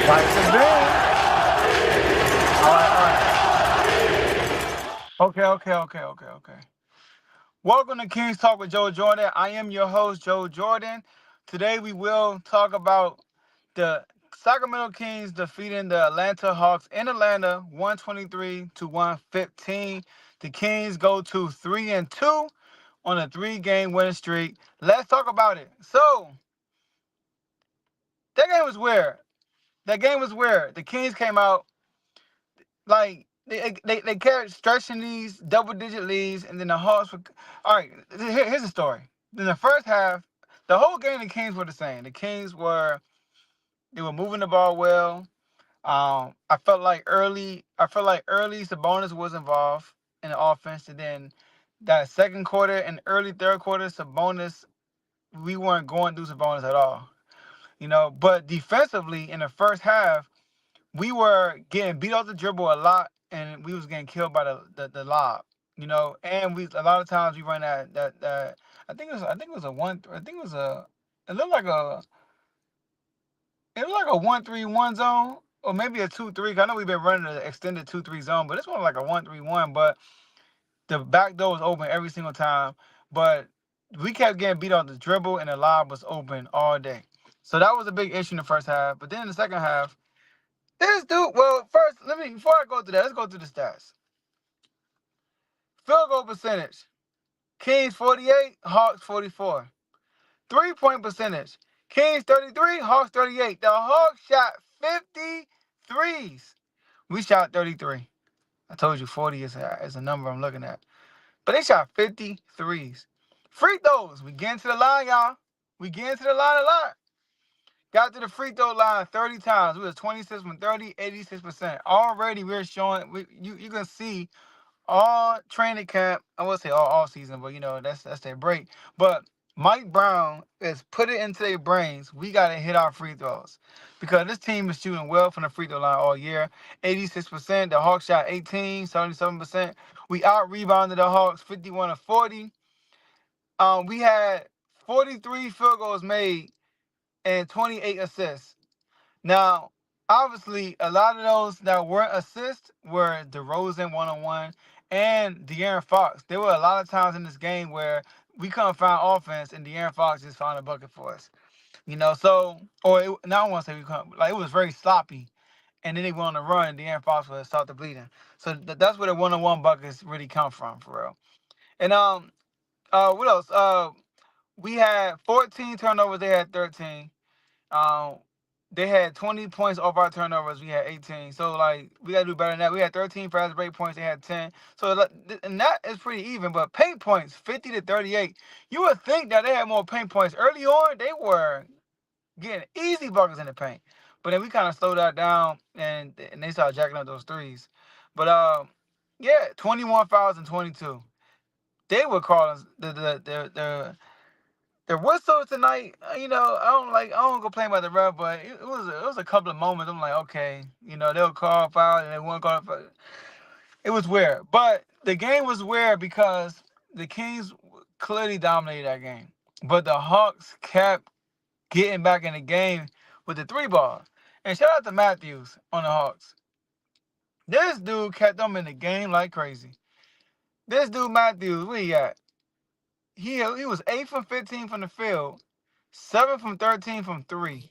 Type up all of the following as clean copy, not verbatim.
Rice and beans. All right, all right. Okay. Welcome to Kings Talk with Joe Jordan. I am your host, Joe Jordan. Today we will talk about the Sacramento Kings defeating the Atlanta Hawks in Atlanta 123 to 115. The Kings go to 3-2 on a 3-game winning streak. Let's talk about it. So, that game was weird. The Kings came out like they kept stretching these double digit leads, and then the Hawks were all right. Here's the story. In the first half, the whole game, the Kings were the same. The Kings were they were moving the ball well. I felt like early Sabonis was involved in the offense, and then that second quarter and early third quarter, Sabonis, we weren't going through Sabonis at all. But defensively in the first half, we were getting beat off the dribble a lot, and we was getting killed by the lob. And we a lot of times we run that. I think it was a one. I think it was a. It looked like a. It looked like a 1-3-1 zone, or maybe a 2-3. I know we've been running an extended 2-3 zone, but this one was like a 1-3-1. But the back door was open every single time. But we kept getting beat off the dribble, and the lob was open all day. So that was a big issue in the first half. But then in the second half, this dude. Well, first, before I go through that, let's go through the stats. Field goal percentage: Kings 48, Hawks 44. 3-point percentage: Kings 33, Hawks 38. The Hawks shot 53s. We shot 33. I told you 40 is a number I'm looking at. But they shot 53s. Free throws. We get into the line, y'all. We get into the line a lot. Got to the free throw line 30 times. We was 26 from 30, 86%. Already we're showing, you can see all training camp, I would say all season, but that's their break. But Mike Brown is put it into their brains. We gotta hit our free throws. Because this team is shooting well from the free throw line all year. 86%. The Hawks shot 18, 77%. We out rebounded the Hawks 51 to 40. We had 43 field goals made and 28 assists. Now, obviously, a lot of those that weren't assists were DeRozan one-on-one and De'Aaron Fox. There were a lot of times in this game where we couldn't find offense, and De'Aaron Fox just found a bucket for us. Now I want to say we couldn't. Like, it was very sloppy, and then they went on the run, and De'Aaron Fox would start the bleeding. So that's where the one-on-one buckets really come from, for real. And what else? We had 14 turnovers. They had 13. Um, they had 20 points off our turnovers. We had 18. So, like, we got to do better than that. We had 13 fast break points. They had 10. So, and that is pretty even. But paint points, 50 to 38. You would think that they had more paint points. Early on, they were getting easy buckets in the paint. But then we kind of slowed that down, and they started jacking up those threes. But, yeah, 21 fouls and 22. They were calling the whistle tonight. I don't complain about the ref, but it was a couple of moments. I'm like, okay, they'll call foul and they won't call foul. It was weird, but the game was weird because the Kings clearly dominated that game, but the Hawks kept getting back in the game with the three ball. And shout out to Matthews on the Hawks. This dude kept them in the game like crazy. This dude Matthews, where he at? He was 8 from 15 from the field, 7 from 13 from 3.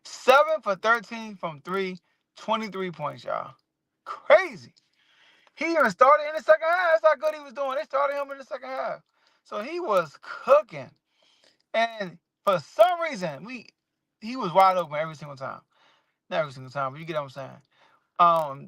7 for 13 from 3, 23 points, y'all. Crazy. He even started in the second half. That's how good he was doing. They started him in the second half. So he was cooking. And for some reason, he was wide open every single time. Not every single time, but you get what I'm saying.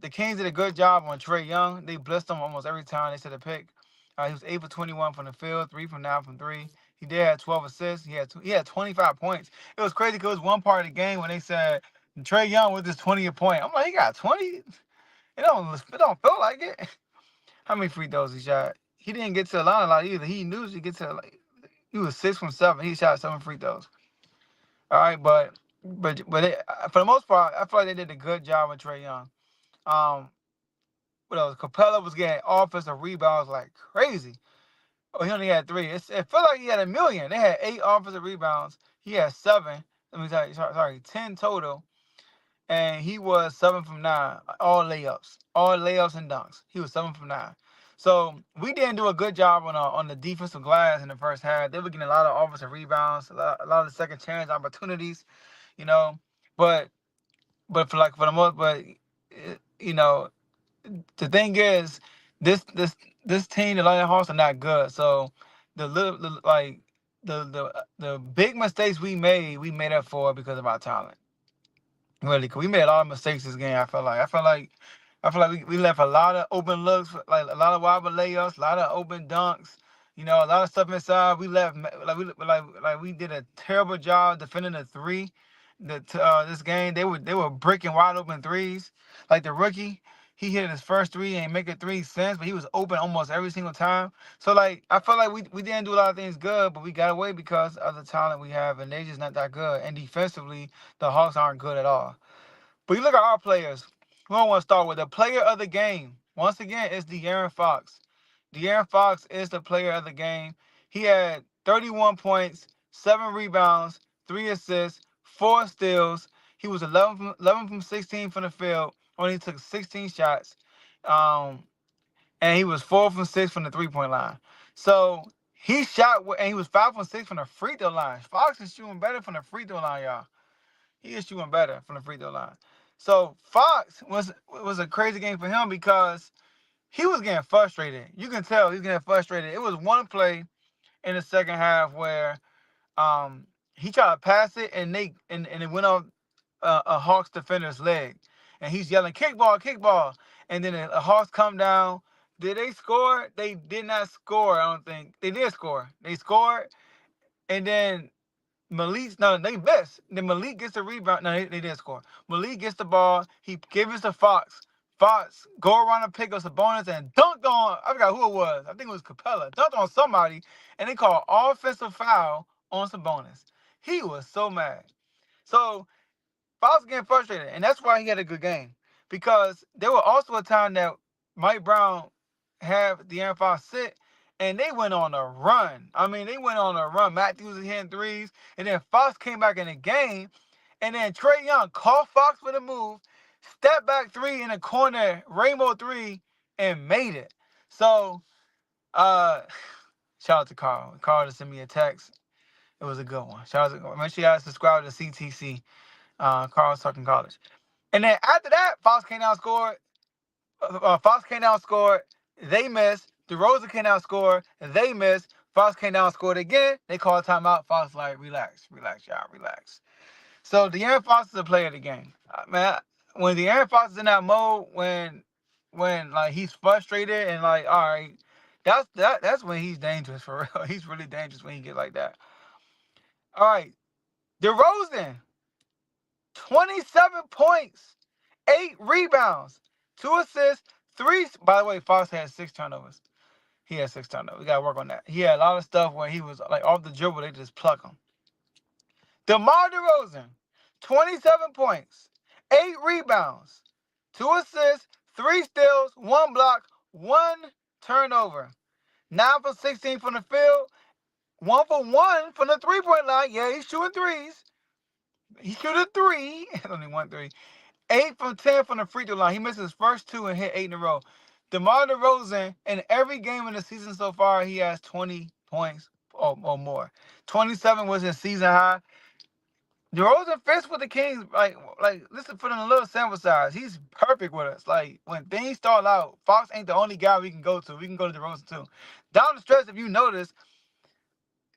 The Kings did a good job on Trae Young. They blitzed him almost every time they set a pick. He was 8 for 21 from the field, 3 from 9 from 3. He did have 12 assists. He had 25 points. It was crazy because it was one part of the game when they said Trae Young with his 20th point. I'm like, he got 20? It don't feel like it. How many free throws he shot? He didn't get to the line a lot either. He knew to get to he was 6 from 7. He shot 7 free throws. All right, but for the most part, I feel like they did a good job with Trae Young. What else? Capella was getting offensive rebounds like crazy. Oh, he only had 3. It felt like he had a million. They had 8 offensive rebounds. He had 7. Let me tell you, sorry, 10 total. and he was 7 from 9, all layups and dunks. He was 7 from 9. So we didn't do a good job on the defensive glass in the first half. They were getting a lot of offensive rebounds, a lot of second chance opportunities, you know. But for the most, you know, the thing is, this this this team, the Lightning Hawks, are not good. So the little like the big mistakes we made up for because of our talent. Really, 'cause we made a lot of mistakes this game. I feel like we left a lot of open looks, like a lot of wide layups, a lot of open dunks. A lot of stuff inside. We left like we did a terrible job defending the three. This game they were breaking wide open threes. Like the rookie, he hit his first three and make a 3 cents, but he was open almost every single time. So like I felt like we didn't do a lot of things good, but we got away because of the talent we have, and they just not that good. And defensively, the Hawks aren't good at all. But you look at our players. We don't want to start with the player of the game. Once again, it's De'Aaron Fox. De'Aaron Fox is the player of the game. He had 31 points, 7 rebounds, 3 assists, 4 steals. He was 11 from 16 from the field. Only took 16 shots. Um, and he was 4 from 6 from the three-point line. So he shot, and he was 5 from 6 from the free throw line. Fox is shooting better from the free throw line, y'all. He is shooting better from the free throw line. So Fox was a crazy game for him because he was getting frustrated. You can tell he was getting frustrated. It was one play in the second half where he tried to pass it, and it went off a Hawks defender's leg, and he's yelling kickball, kickball, and then the Hawks come down. Did they score? They did not score. I don't think they did score. They scored, and then they missed. Then Malik gets the rebound. No, they did score. Malik gets the ball. He gives it to Fox. Fox go around and pick up Sabonis and dunked on, I forgot who it was. I think it was Capella. Dunked on somebody, and they called offensive foul on Sabonis. He was so mad. So Fox getting frustrated, and that's why he had a good game. Because there was also a time that Mike Brown had De'Aaron Fox sit, and they went on a run. I mean, they went on a run. Matthews was hitting threes, and then Fox came back in the game, and then Trae Young caught Fox for the move, step back three in the corner, rainbow three, and made it. So, shout out to Carl. Carl just sent me a text. It was a good one. Shout out to, make sure y'all subscribe to CTC. Carl's Talking College. And then after that, Fox came down, scored. They missed. DeRozan came down, scored. They missed. Fox came down, scored again. They called timeout. Fox like, relax, y'all, relax. So De'Aaron Fox is a player of the game. Man, when De'Aaron Fox is in that mode, when like he's frustrated and like, all right, that's when he's dangerous for real. He's really dangerous when he get like that. All right, DeRozan, 27 points, 8 rebounds, 2 assists, 3. By the way, Fox had 6 turnovers. He had 6 turnovers. We got to work on that. He had a lot of stuff where he was like off the dribble, they just pluck him. DeMar DeRozan, 27 points, 8 rebounds, 2 assists, 3 steals, 1 block, 1 turnover. 9 for 16 from the field, 1 for 1 from the three-point line. Yeah, he's shooting threes. He shooting 3. Only 1 3. 8 from 10 from the free throw line. He missed his first 2 and hit 8 in a row. DeMar DeRozan, in every game in the season so far, he has 20 points or more. 27 was his season high. DeRozan fits with the Kings. Like listen, put in a little sample size. He's perfect with us. Like, when things start out, Fox ain't the only guy we can go to. We can go to DeRozan too. Down the stretch, if you notice,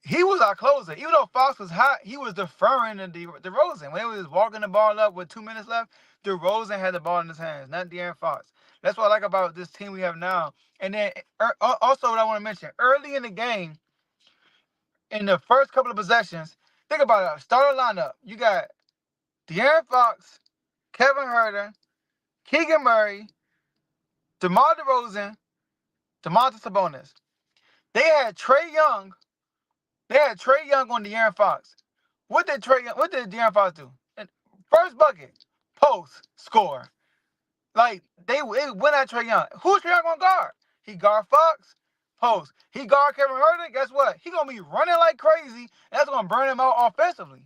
he was our closer. Even though Fox was hot, he was deferring to DeRozan. When he was walking the ball up with 2 minutes left, DeRozan had the ball in his hands, not De'Aaron Fox. That's what I like about this team we have now. And then also what I want to mention, early in the game, in the first couple of possessions, think about it. Starter lineup. You got De'Aaron Fox, Kevin Huerter, Keegan Murray, DeMar DeRozan, Domantas Sabonis. They had Trae Young on De'Aaron Fox. What did De'Aaron Fox do? First bucket, post, score. Like, they went at Trae Young. Who's Trae Young gonna guard? He guard Fox, post. He guard Kevin Huerter. Guess what? He gonna be running like crazy, and that's gonna burn him out offensively,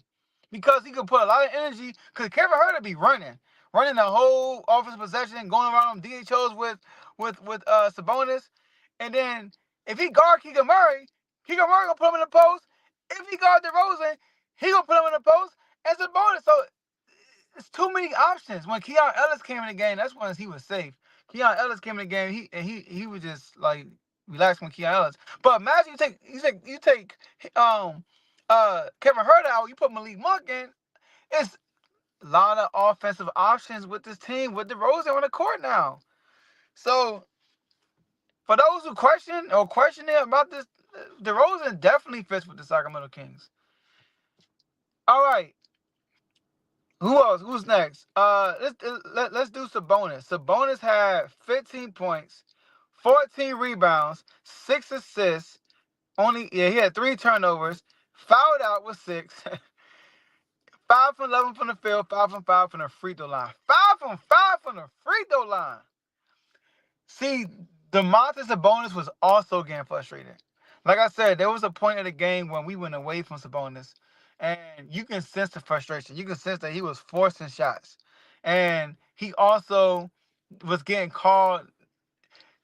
because he can put a lot of energy. Because Kevin Huerter be running. running the whole offensive possession, going around DHOs with Sabonis, and then if he guard Keegan Murray gonna put him in the post. If he guard DeRozan, he gonna put him in the post as Sabonis. So it's too many options. When Keon Ellis came in the game, that's when he was safe. Keon Ellis came in the game, he was just like relaxed when Keon Ellis. But imagine you take Kevin Huerter out, you put Malik Monk in. It's a lot of offensive options with this team with DeRozan on the court now. So for those who questioning about this, DeRozan definitely fits with the Sacramento Kings. All right. Who else? Who's next? Let's do Sabonis. Sabonis had 15 points, 14 rebounds, 6 assists. He had 3 turnovers. Fouled out with 6. 5 from 11 from the field, 5 from 5 from the free throw line. 5 from 5 from the free throw line. See, Domantas Sabonis was also getting frustrated. Like I said, there was a point in the game when we went away from Sabonis, and you can sense the frustration. You can sense that he was forcing shots, and he also was getting called.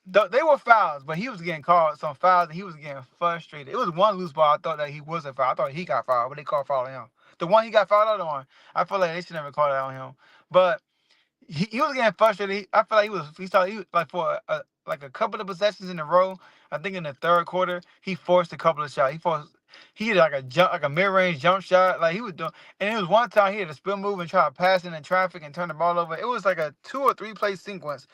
They were fouls, but he was getting called some fouls, and he was getting frustrated. It was one loose ball. I thought that he wasn't fouled. I thought he got fouled, but they called foul on him. The one he got fouled out on, I feel like they should never call that on him. But he was getting frustrated. I feel like he was like for like a couple of possessions in a row. I think in the third quarter he forced a couple of shots. He had like a mid-range jump shot, like he was doing. And it was one time he had a spin move and try to pass in traffic and turn the ball over. It was like a 2 or 3 play sequence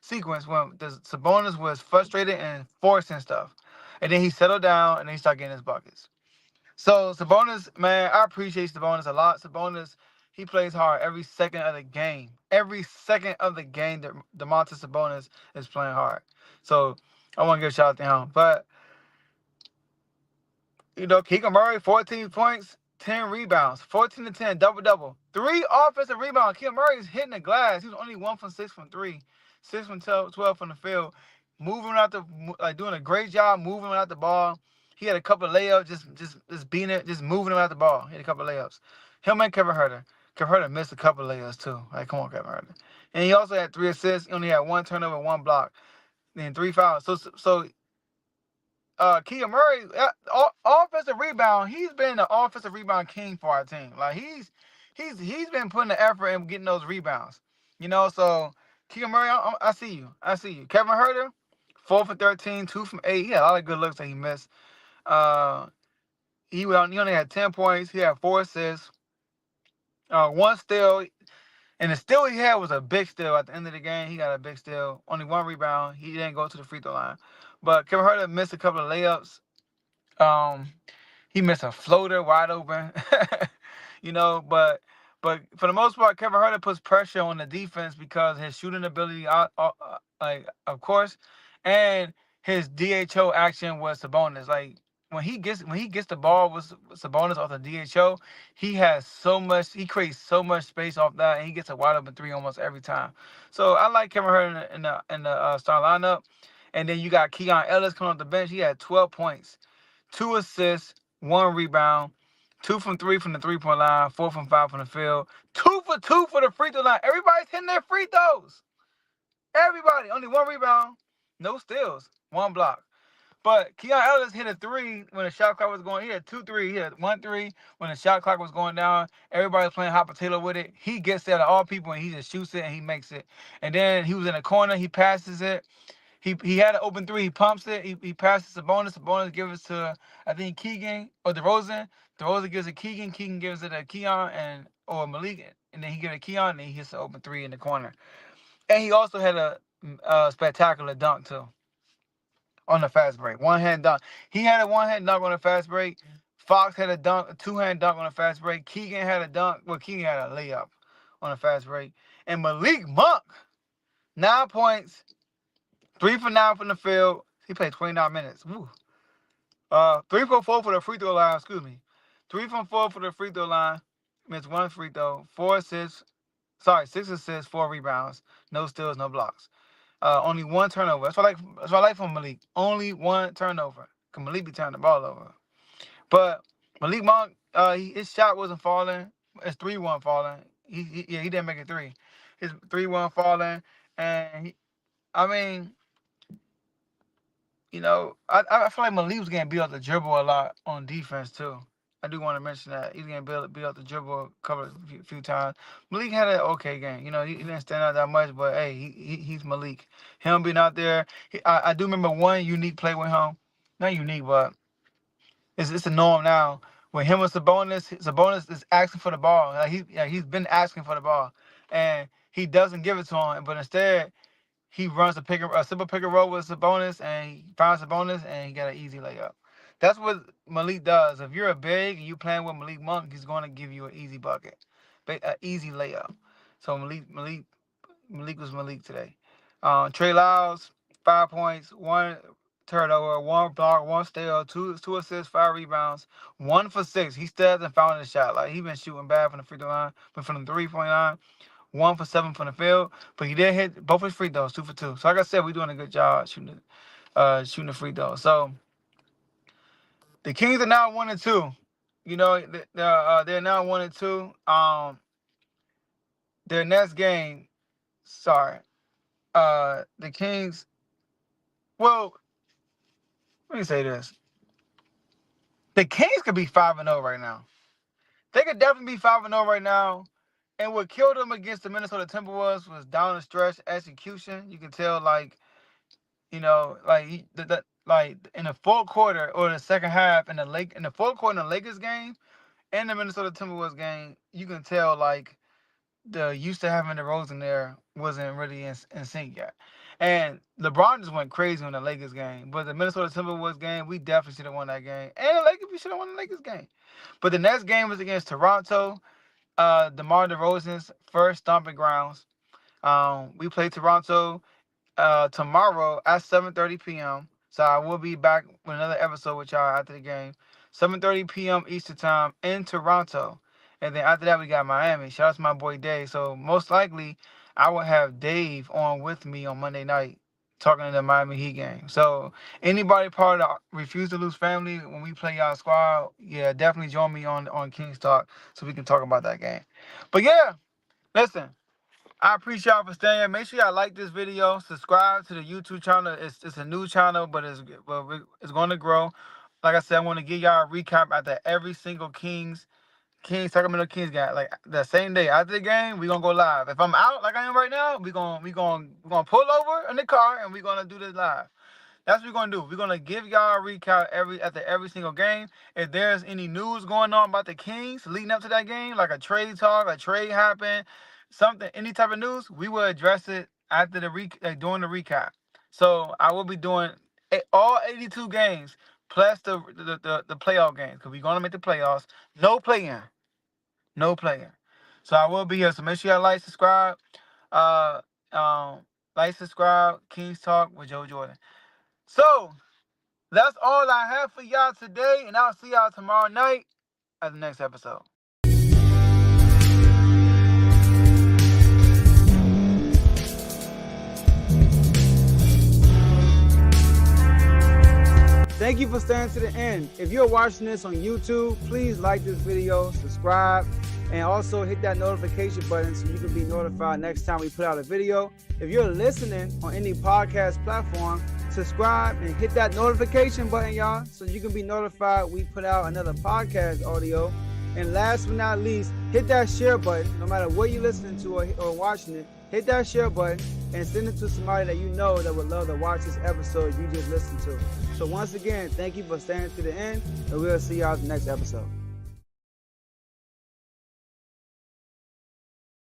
when the Sabonis was frustrated and forcing stuff, and then he settled down and then he started getting his buckets. So Sabonis, man, I appreciate Sabonis a lot. Sabonis, he plays hard every second of the game. Every second of the game, Domantas Sabonis is playing hard. So I want to give a shout out to him. But Keegan Murray, 14 points, 10 rebounds, 14 to 10, double-double. 3 offensive rebounds. Keegan Murray is hitting the glass. He was only 1 from 6 from 3, 6 from 12 from the field, doing a great job moving out the ball. He had a couple of layups, just beating it, just moving him out the ball. He had a couple of layups. Him and Kevin Huerter. Kevin Huerter missed a couple of layups too. Like, come on, Kevin Huerter. And he also had 3 assists. He only had 1 turnover, 1 block, then 3 fouls. So Keegan Murray, offensive rebound. He's been the offensive rebound king for our team. Like he's been putting the effort in getting those rebounds. So Keegan Murray, I see you. Kevin Huerter, 4 for 13, 2 from 8. He had a lot of good looks that he missed. He only had 10 points. He had 4 assists, 1 steal, and the steal he had was a big steal at the end of the game. He got a big steal. Only 1 rebound. He didn't go to the free throw line. But Kevin Huerter missed a couple of layups. He missed a floater wide open. But for the most part, Kevin Huerter puts pressure on the defense because his shooting ability, of course, and his DHO action with Sabonis. Like when he gets the ball with Sabonis off the DHO, he creates so much space off that, and he gets a wide open 3 almost every time. So I like Kevin Huerter in the starting lineup. And then you got Keon Ellis coming off the bench. He had 12 points, 2 assists, 1 rebound, 2 from 3 from the 3-point line, 4 from 5 from the field, 2 for 2 for the free throw line. Everybody's hitting their free throws. Everybody. Only 1 rebound, no steals, 1 block. But Keon Ellis hit a 3 when the shot clock was going. He had 2 3. He had 1 3 when the shot clock was going down. Everybody was playing hot potato with it. He gets there to all people and he just shoots it and he makes it. And then he was in the corner. He passes it. He had an open 3. He pumps it. He passes Sabonis. Sabonis gives it to, I think, Keegan or DeRozan. DeRozan gives it Keegan. Keegan gives it to Keon or Malik. And then he gives it to Keon and he hits the open 3 in the corner. And he also had a spectacular dunk, too, on the fast break. One-hand dunk. He had a one-hand dunk on the fast break. Fox had a 2-hand dunk on the fast break. Keegan had a dunk. Well, Keegan had a layup on the fast break. And Malik Monk, 9 points. 3 for 9 from the field. He played 29 minutes. Woo. 3 for 4 for the free throw line. 3 from 4 for the free throw line. Missed 1 free throw. 6 assists, 4 rebounds. No steals, no blocks. Only 1 turnover. That's what I like from Malik. Only 1 turnover. Because Malik be turning the ball over. But Malik Monk, his shot wasn't falling. His 3 wasn't falling. He didn't make a three. His three wasn't falling, and I mean, I feel like Malik was getting beat off the dribble a lot on defense too. I do want to mention that he's getting beat off the dribble a few times. Malik had an okay game. He didn't stand out that much, but hey, he's Malik. Him being out there, I do remember one unique play with him. Not unique, but it's a norm now. When him and Sabonis is asking for the ball. Like he's been asking for the ball, and he doesn't give it to him. But instead, he runs a simple pick and roll with Sabonis, and he finds Sabonis, and he got an easy layup. That's what Malik does. If you're a big and you playing with Malik Monk, he's going to give you an easy bucket, an easy layup. So Malik was Malik today. Trey Lyles, 5 points, 1 turnover, 1 block, 1 steal, 2 assists, 5 rebounds, 1 for 6. He still hasn't found his shot. Like, he been shooting bad from the free throw line, but from the 3-point line. 1 for 7 from the field, but he did hit both his free throws, 2 for 2. So like I said, we're doing a good job shooting the free throws. So the Kings are now 1-2. They're now 1-2. Their next game, the Kings. Well, let me say this: the Kings could be 5-0 right now. They could definitely be 5-0 right now. And what killed them against the Minnesota Timberwolves was down the stretch execution. You can tell, in the fourth quarter or the second half in the fourth quarter in the Lakers game and the Minnesota Timberwolves game, you can tell the used to having DeRozan there wasn't really in sync yet. And LeBron just went crazy on the Lakers game, but the Minnesota Timberwolves game, we definitely should have won that game. And the Lakers, we should have won the Lakers game. But the next game was against Toronto. DeMar DeRozan's first stomping grounds. We play Toronto tomorrow at 7:30 p.m. So I will be back with another episode with y'all after the game. 7:30 p.m. Eastern time in Toronto. And then after that, we got Miami. Shout out to my boy Dave. So most likely, I will have Dave on with me on Monday night talking to the Miami Heat game. So anybody part of the Refuse to Lose family, when we play y'all squad, yeah, definitely join me on King's Talk so we can talk about that game. But yeah, listen, I appreciate y'all for staying. Make sure y'all like this video, subscribe to the YouTube channel. It's a new channel, but it's going to grow. Like I said, I want to give y'all a recap after every single Sacramento Kings game. Like the same day after the game, we're gonna go live. If I'm out like I am right now, we're gonna pull over in the car and we're gonna do this live. That's what we're gonna do. We're gonna give y'all a recap after every single game. If there's any news going on about the Kings leading up to that game, like a trade happen, something, any type of news, we will address it after during the recap. So I will be doing all 82 games plus the playoff games, because we're gonna make the playoffs. No play-in. So I will be here. So make sure y'all like, subscribe. Subscribe. Kings Talk with Joe Jordan. So that's all I have for y'all today, and I'll see y'all tomorrow night at the next episode. Thank you for staying to the end. If you're watching this on YouTube, please like this video, subscribe, and also hit that notification button so you can be notified next time we put out a video. If you're listening on any podcast platform, subscribe and hit that notification button, y'all, so you can be notified we put out another podcast audio. And last but not least, hit that share button. No matter what you're listening to or watching it, hit that share button and send it to somebody that you know that would love to watch this episode you just listened to. So once again, thank you for staying to the end, and we'll see y'all in the next episode.